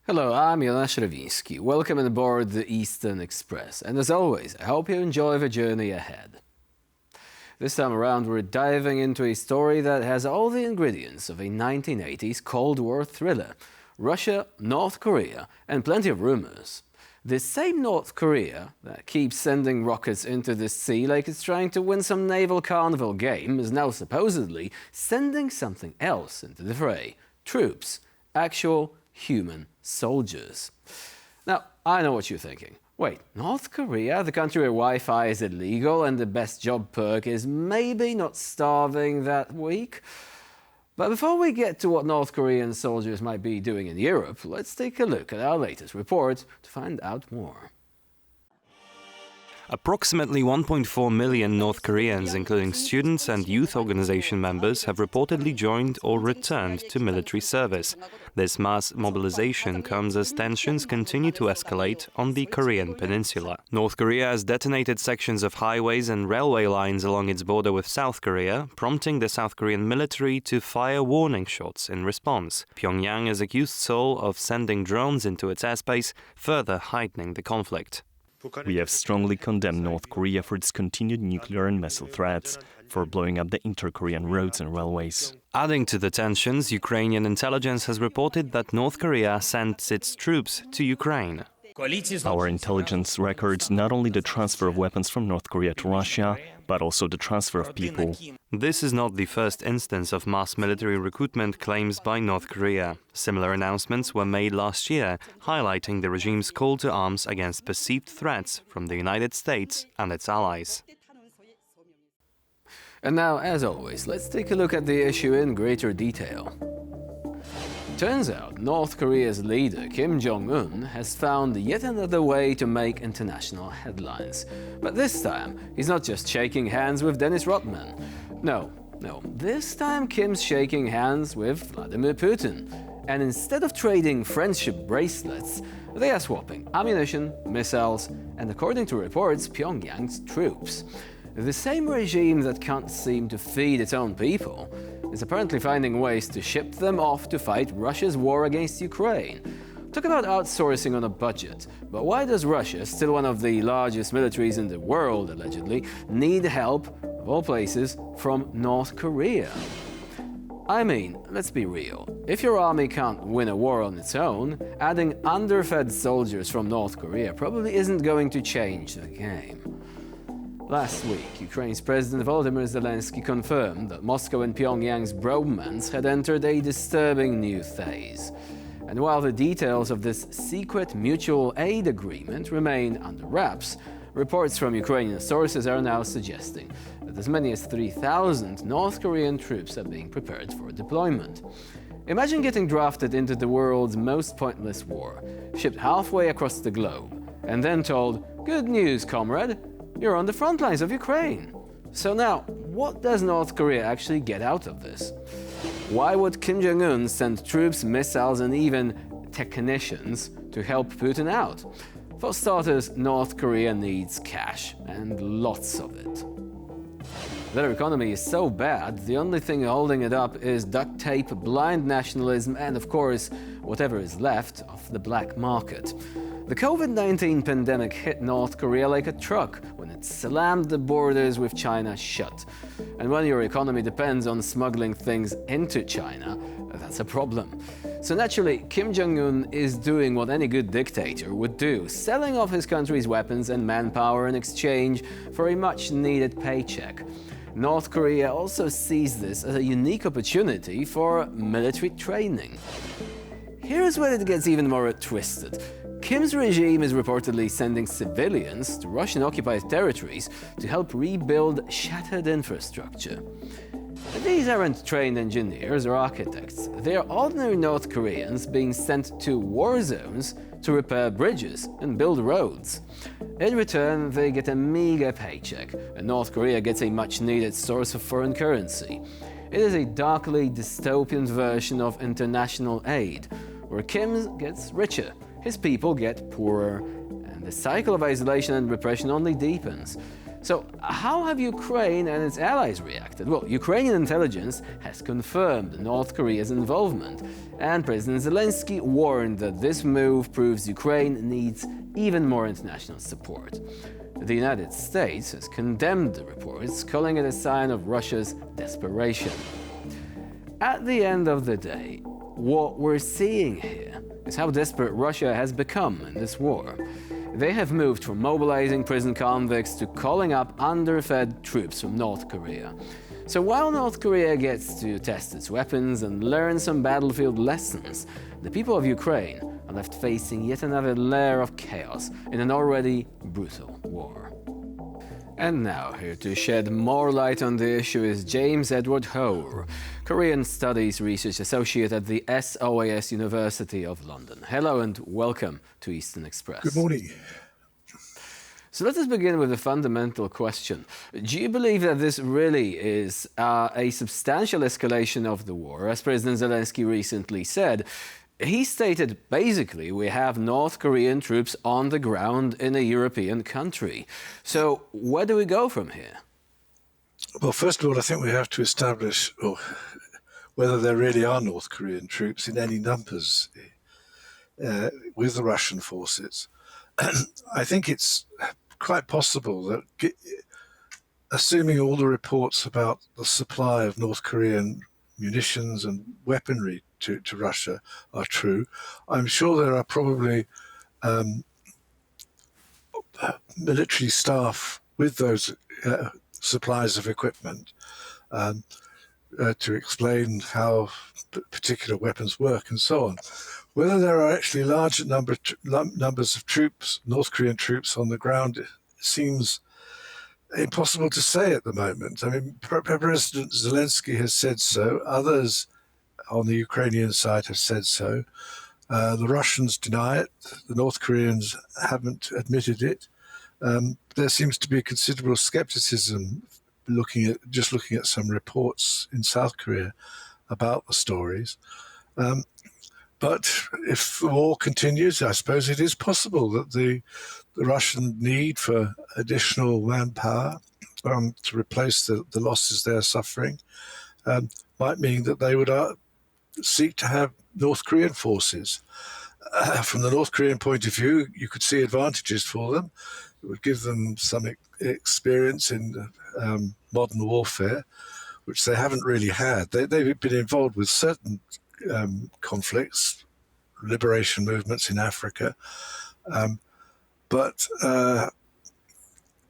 Hello, I'm Jonasz Rewiński. Welcome on board the Eastern Express. And as always, I hope you enjoy the journey ahead. This time around, we're diving into a story that has all the ingredients of a 1980s Cold War thriller. Russia, North Korea, and plenty of rumors. This same North Korea that keeps sending rockets into the sea like it's trying to win some naval carnival game is now supposedly sending something else into the fray. Troops. Actual human soldiers. Now, I know what you're thinking. Wait, North Korea, the country where Wi-Fi is illegal and the best job perk is maybe not starving that week? But before we get to what North Korean soldiers might be doing in Europe, let's take a look at our latest report to find out more. Approximately 1.4 million North Koreans, including students and youth organization members, have reportedly joined or returned to military service. This mass mobilization comes as tensions continue to escalate on the Korean Peninsula. North Korea has detonated sections of highways and railway lines along its border with South Korea, prompting the South Korean military to fire warning shots in response. Pyongyang is accused Seoul of sending drones into its airspace, further heightening the conflict. We have strongly condemned North Korea for its continued nuclear and missile threats, for blowing up the inter-Korean roads and railways. Adding to the tensions, Ukrainian intelligence has reported that North Korea sent its troops to Ukraine. Our intelligence records not only the transfer of weapons from North Korea to Russia, but also the transfer of people. This is not the first instance of mass military recruitment claims by North Korea. Similar announcements were made last year, highlighting the regime's call to arms against perceived threats from the United States and its allies. And now, as always, let's take a look at the issue in greater detail. Turns out North Korea's leader, Kim Jong-un, has found yet another way to make international headlines. But this time, he's not just shaking hands with Dennis Rodman. No, this time Kim's shaking hands with Vladimir Putin. And instead of trading friendship bracelets, they are swapping ammunition, missiles, and according to reports, Pyongyang's troops. The same regime that can't seem to feed its own people is apparently finding ways to ship them off to fight Russia's war against Ukraine. Talk about outsourcing on a budget, but why does Russia, still one of the largest militaries in the world allegedly, need help, of all places, from North Korea? I mean, let's be real. If your army can't win a war on its own, adding underfed soldiers from North Korea probably isn't going to change the game. Last week, Ukraine's President Volodymyr Zelensky confirmed that Moscow and Pyongyang's bromance had entered a disturbing new phase. And while the details of this secret mutual aid agreement remain under wraps, reports from Ukrainian sources are now suggesting that as many as 3,000 North Korean troops are being prepared for deployment. Imagine getting drafted into the world's most pointless war, shipped halfway across the globe, and then told, "Good news, comrade, you're on the front lines of Ukraine." So now, what does North Korea actually get out of this? Why would Kim Jong-un send troops, missiles, and even technicians to help Putin out? For starters, North Korea needs cash, and lots of it. Their economy is so bad, the only thing holding it up is duct tape, blind nationalism, and of course, whatever is left of the black market. The COVID-19 pandemic hit North Korea like a truck when it slammed the borders with China shut. And when your economy depends on smuggling things into China, that's a problem. So naturally, Kim Jong-un is doing what any good dictator would do, selling off his country's weapons and manpower in exchange for a much-needed paycheck. North Korea also sees this as a unique opportunity for military training. Here's where it gets even more twisted. Kim's regime is reportedly sending civilians to Russian-occupied territories to help rebuild shattered infrastructure. These aren't trained engineers or architects. They are ordinary North Koreans being sent to war zones to repair bridges and build roads. In return, they get a meager paycheck, and North Korea gets a much-needed source of foreign currency. It is a darkly dystopian version of international aid, where Kim gets richer, his people get poorer, and the cycle of isolation and repression only deepens. So, how have Ukraine and its allies reacted? Well, Ukrainian intelligence has confirmed North Korea's involvement, and President Zelensky warned that this move proves Ukraine needs even more international support. The United States has condemned the reports, calling it a sign of Russia's desperation. At the end of the day, what we're seeing here is how desperate Russia has become in this war. They have moved from mobilizing prison convicts to calling up underfed troops from North Korea. So while North Korea gets to test its weapons and learn some battlefield lessons, the people of Ukraine are left facing yet another layer of chaos in an already brutal war. And now, here to shed more light on the issue is James Edward Hoare, Korean Studies Research Associate at the SOAS University of London. Hello and welcome to Eastern Express. Good morning. So let us begin with a fundamental question. Do you believe that this really is a substantial escalation of the war? As President Zelensky recently said, he stated, basically, we have North Korean troops on the ground in a European country. So where do we go from here? Well, first of all, I think we have to establish whether there really are North Korean troops in any numbers with the Russian forces. I think it's quite possible that, assuming all the reports about the supply of North Korean munitions and weaponry to Russia are true, I'm sure there are probably military staff with those supplies of equipment to explain how particular weapons work and so on. Whether there are actually large numbers of troops, North Korean troops on the ground, seems impossible to say at the moment. I mean, President Zelensky has said so. Others on the Ukrainian side have said so. The Russians deny it. The North Koreans haven't admitted it. There seems to be considerable skepticism looking at some reports in South Korea about the stories. But if the war continues, I suppose it is possible that the Russian need for additional manpower to replace the losses they're suffering might mean that they would seek to have North Korean forces. From the North Korean point of view, you could see advantages for them. It would give them some experience in modern warfare, which they haven't really had. They've been involved with certain conflicts, liberation movements in Africa, but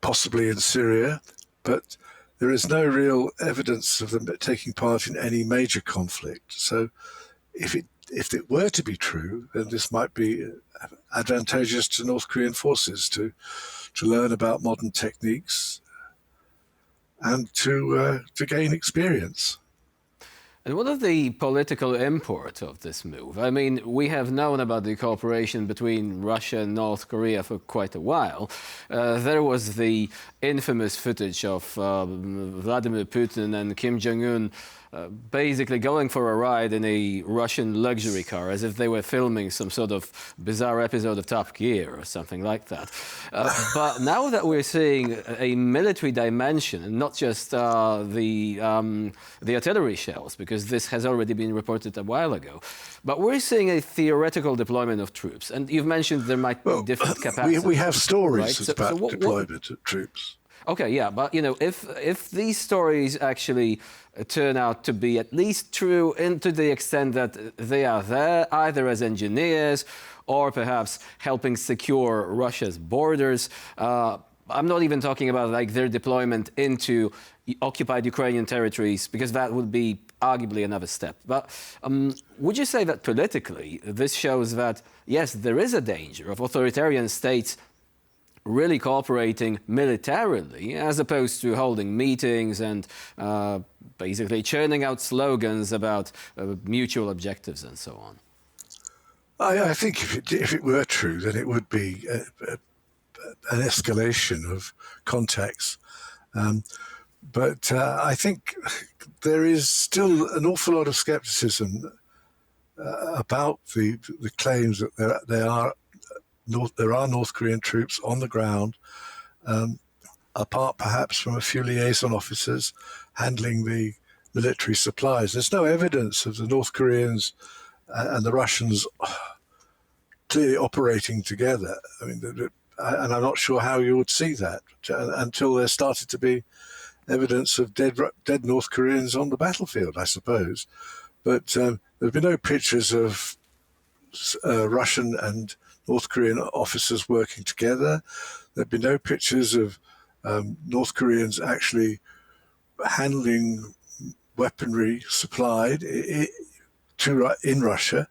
possibly in Syria, but there is no real evidence of them taking part in any major conflict. So if it were to be true, then this might be advantageous to North Korean forces to learn about modern techniques and to gain experience. And what is the political import of this move? I mean, we have known about the cooperation between Russia and North Korea for quite a while. There was the infamous footage of Vladimir Putin and Kim Jong-un basically going for a ride in a Russian luxury car, as if they were filming some sort of bizarre episode of Top Gear or something like that. But now that we're seeing a military dimension, and not just the artillery shells, because this has already been reported a while ago, but we're seeing a theoretical deployment of troops. And you've mentioned there might be different capacities. We have stories right? about deployment of troops. Okay, yeah, but if these stories actually turn out to be at least true, and to the extent that they are there either as engineers or perhaps helping secure Russia's borders, I'm not even talking about like their deployment into occupied Ukrainian territories, because that would be arguably another step. But would you say that politically this shows that yes, there is a danger of authoritarian states really cooperating militarily, as opposed to holding meetings and basically churning out slogans about mutual objectives and so on? I think if it were true, then it would be an escalation of contacts. But I think there is still an awful lot of skepticism about the claims that there are North Korean troops on the ground. apart perhaps from a few liaison officers handling the military supplies. There's no evidence of the North Koreans and the Russians clearly operating together. I mean, and I'm not sure how you would see that until there started to be evidence of dead North Koreans on the battlefield, I suppose. But there've been no pictures of Russian and North Korean officers working together. There've been no pictures of North Koreans actually handling weaponry supplied in Russia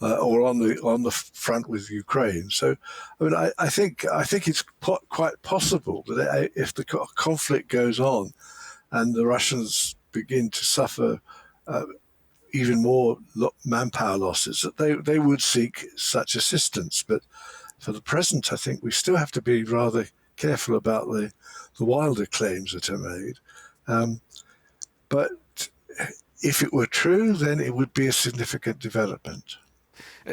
or on the front with Ukraine. So, I mean, I think it's quite possible that if the conflict goes on and the Russians begin to suffer even more manpower losses, that they would seek such assistance. But for the present, I think we still have to be rather careful about the wilder claims that are made. But if it were true, then it would be a significant development.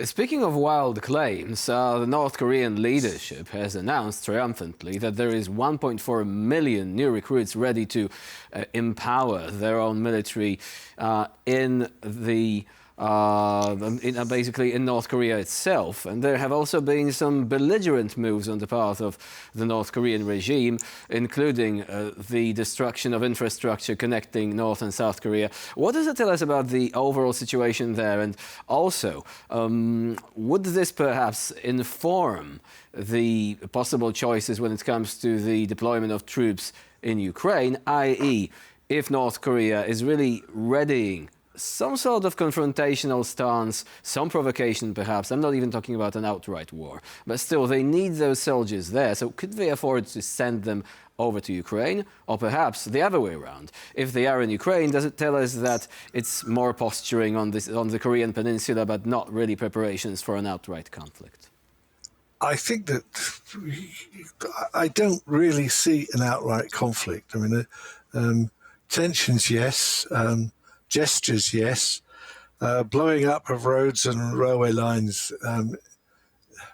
Speaking of wild claims, the North Korean leadership has announced triumphantly that there is 1.4 million new recruits ready to empower their own military basically in North Korea itself. And there have also been some belligerent moves on the part of the North Korean regime, including the destruction of infrastructure connecting North and South Korea. What does it tell us about the overall situation there? And also, would this perhaps inform the possible choices when it comes to the deployment of troops in Ukraine, i.e., if North Korea is really readying some sort of confrontational stance, some provocation perhaps? I'm not even talking about an outright war, but still they need those soldiers there. So could they afford to send them over to Ukraine? Or perhaps the other way around. If they are in Ukraine, does it tell us that it's more posturing on the Korean Peninsula, but not really preparations for an outright conflict? I think that I don't really see an outright conflict. I mean, tensions, yes. Gestures, yes. Blowing up of roads and railway lines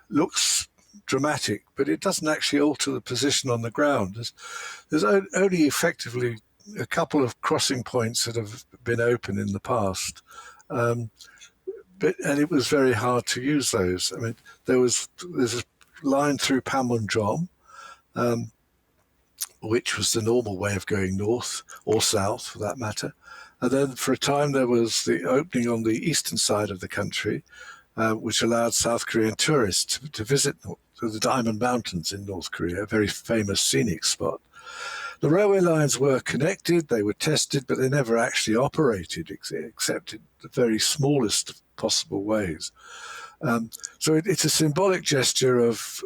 looks dramatic, but it doesn't actually alter the position on the ground. There's only effectively a couple of crossing points that have been open in the past, and it was very hard to use those. I mean, there's a line through Panmunjom, which was the normal way of going north or south, for that matter. And then for a time there was the opening on the eastern side of the country, which allowed South Korean tourists to visit the Diamond Mountains in North Korea, a very famous scenic spot. The railway lines were connected, they were tested, but they never actually operated, except in the very smallest of possible ways. So it's a symbolic gesture of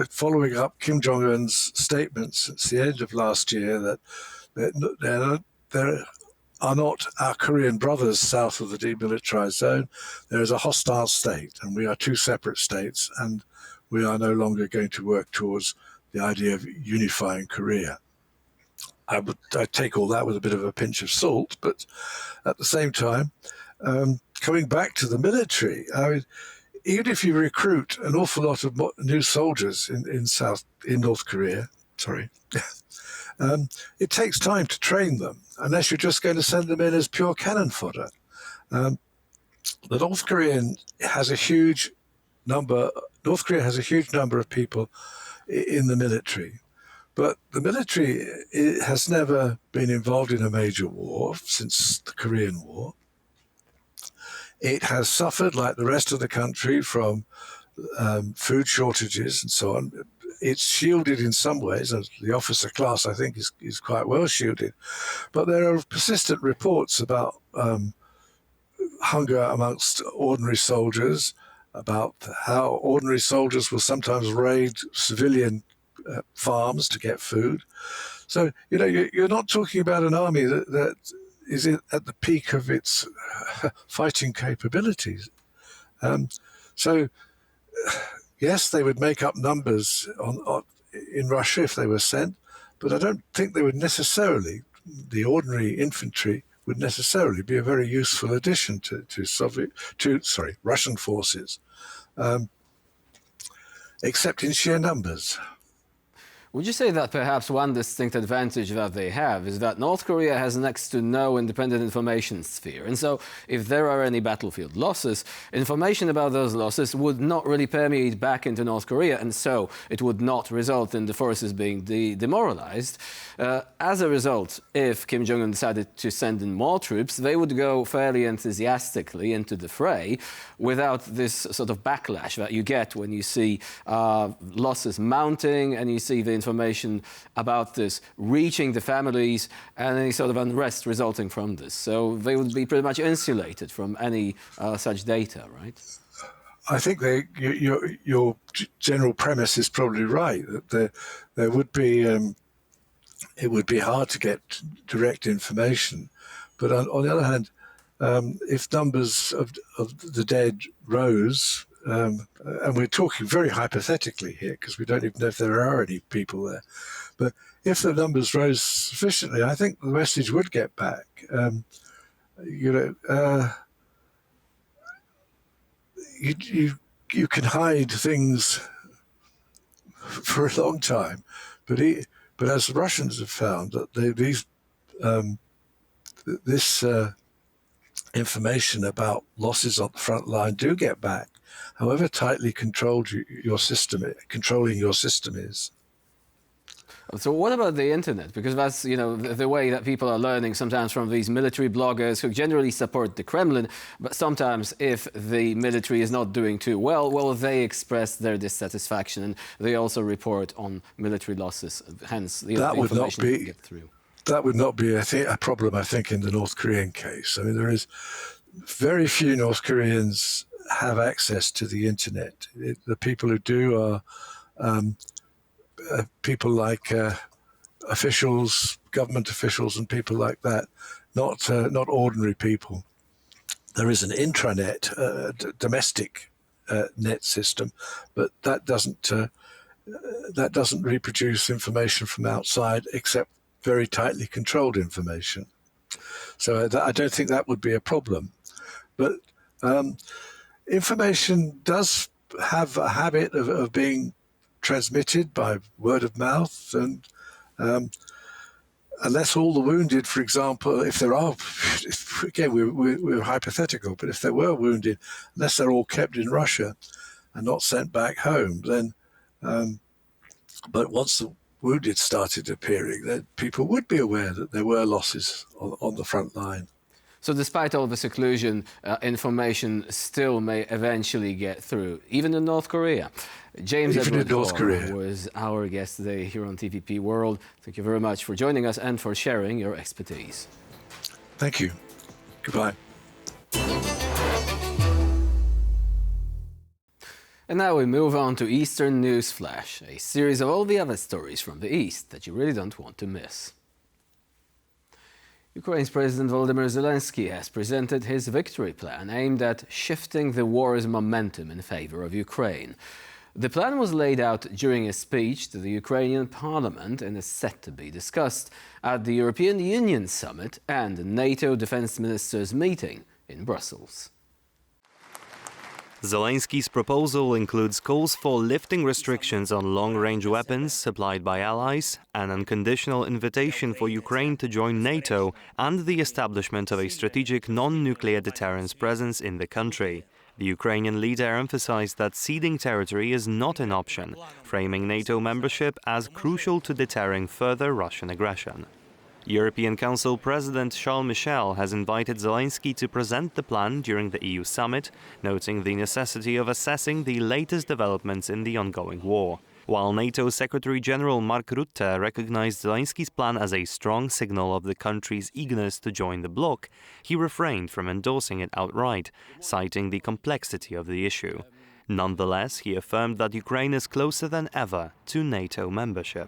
following up Kim Jong-un's statements since the end of last year that there are not our Korean brothers south of the demilitarized zone. There is a hostile state, and we are two separate states, and we are no longer going to work towards the idea of unifying Korea. I take all that with a bit of a pinch of salt, but at the same time, coming back to the military, I mean, even if you recruit an awful lot of new soldiers in North Korea, it takes time to train them, unless you're just going to send them in as pure cannon fodder. The North Korea has a huge number of people in the military, but the military has never been involved in a major war since the Korean War. It has suffered, like the rest of the country, from food shortages and so on. It's shielded in some ways, and the officer class, I think, is quite well shielded. But there are persistent reports about hunger amongst ordinary soldiers, about how ordinary soldiers will sometimes raid civilian farms to get food. So, you're not talking about an army that is at the peak of its fighting capabilities. So, yes, they would make up numbers in Russia if they were sent, but I don't think they would necessarily, the ordinary infantry would necessarily be a very useful addition to Russian forces, except in sheer numbers. Would you say that perhaps one distinct advantage that they have is that North Korea has next to no independent information sphere? And so if there are any battlefield losses, information about those losses would not really permeate back into North Korea, and so it would not result in the forces being demoralized. As a result, if Kim Jong-un decided to send in more troops, they would go fairly enthusiastically into the fray without this sort of backlash that you get when you see losses mounting and you see the information about this reaching the families and any sort of unrest resulting from this. So they would be pretty much insulated from any such data, right? I think your general premise is probably right, that there would be, it would be hard to get direct information. But on the other hand, if numbers of the dead rose, and we're talking very hypothetically here because we don't even know if there are any people there, but if the numbers rose sufficiently, I think the message would get back. You can hide things for a long time, but as the Russians have found, that this information about losses on the front line do get back, however tightly controlling your system is. So what about the internet? Because that's, the way that people are learning sometimes from these military bloggers who generally support the Kremlin, but sometimes if the military is not doing too well, they express their dissatisfaction and they also report on military losses. Hence, the information doesn't get through. That would not be a problem, I think, in the North Korean case. I mean, there is very few North Koreans have access to the internet. The people who do are people like officials, government officials, and people like that, not ordinary people. There is an intranet, domestic net system, but that doesn't reproduce information from outside except very tightly controlled information. So I don't think that would be a problem. But information does have a habit of being transmitted by word of mouth, and unless all the wounded, for example, if there are, again, we're hypothetical, but if there were wounded, unless they're all kept in Russia and not sent back home, then, but once the wounded started appearing, then people would be aware that there were losses on the front line. So despite all the seclusion, information still may eventually get through, even in North Korea. James Edward was our guest today here on TVP World. Thank you very much for joining us and for sharing your expertise. Thank you. Goodbye. And now we move on to Eastern News Flash, a series of all the other stories from the East that you really don't want to miss. Ukraine's President Volodymyr Zelensky has presented his victory plan aimed at shifting the war's momentum in favor of Ukraine. The plan was laid out during a speech to the Ukrainian parliament and is set to be discussed at the European Union summit and the NATO defense ministers' meeting in Brussels. Zelensky's proposal includes calls for lifting restrictions on long-range weapons supplied by allies, an unconditional invitation for Ukraine to join NATO, and the establishment of a strategic non-nuclear deterrence presence in the country. The Ukrainian leader emphasized that ceding territory is not an option, framing NATO membership as crucial to deterring further Russian aggression. European Council President Charles Michel has invited Zelensky to present the plan during the EU summit, noting the necessity of assessing the latest developments in the ongoing war. While NATO Secretary-General Mark Rutte recognized Zelensky's plan as a strong signal of the country's eagerness to join the bloc, he refrained from endorsing it outright, citing the complexity of the issue. Nonetheless, he affirmed that Ukraine is closer than ever to NATO membership.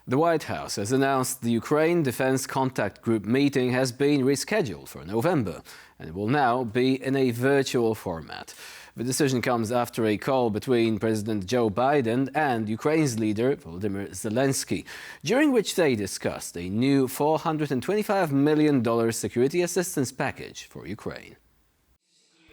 The White House has announced the Ukraine Defense Contact Group meeting has been rescheduled for November and will now be in a virtual format. The decision comes after a call between President Joe Biden and Ukraine's leader Volodymyr Zelensky, during which they discussed a new $425 million security assistance package for Ukraine.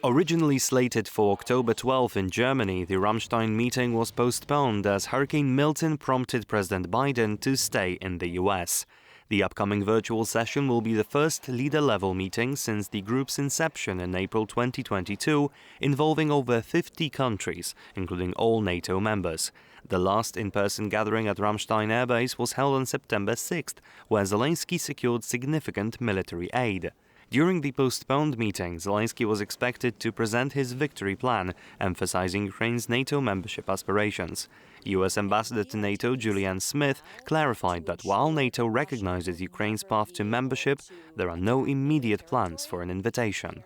Originally slated for October 12 in Germany, the Ramstein meeting was postponed as Hurricane Milton prompted President Biden to stay in the US. The upcoming virtual session will be the first leader-level meeting since the group's inception in April 2022, involving over 50 countries, including all NATO members. The last in-person gathering at Ramstein Air Base was held on September 6th, where Zelensky secured significant military aid. During the postponed meeting, Zelensky was expected to present his victory plan, emphasizing Ukraine's NATO membership aspirations. US Ambassador to NATO Julianne Smith clarified that while NATO recognizes Ukraine's path to membership, there are no immediate plans for an invitation.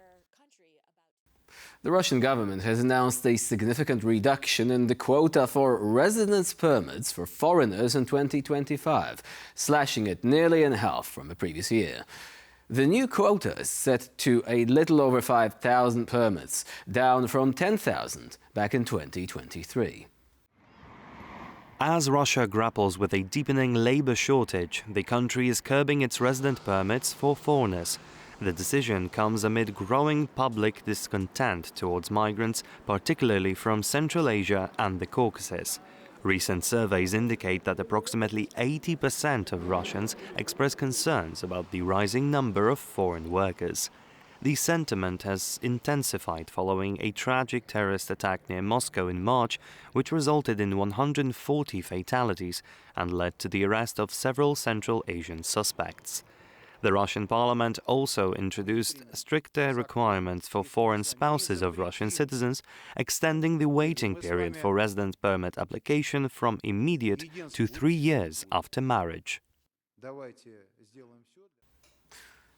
The Russian government has announced a significant reduction in the quota for residence permits for foreigners in 2025, slashing it nearly in half from the previous year. The new quota is set to a little over 5,000 permits, down from 10,000 back in 2023. As Russia grapples with a deepening labor shortage, the country is curbing its resident permits for foreigners. The decision comes amid growing public discontent towards migrants, particularly from Central Asia and the Caucasus. Recent surveys indicate that approximately 80% of Russians express concerns about the rising number of foreign workers. The sentiment has intensified following a tragic terrorist attack near Moscow in March, which resulted in 140 fatalities and led to the arrest of several Central Asian suspects. The Russian parliament also introduced stricter requirements for foreign spouses of Russian citizens, extending the waiting period for residence permit application from immediate to 3 years after marriage.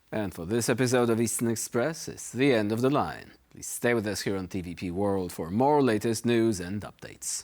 And for this episode of Eastern Express, it's the end of the line. Please stay with us here on TVP World for more latest news and updates.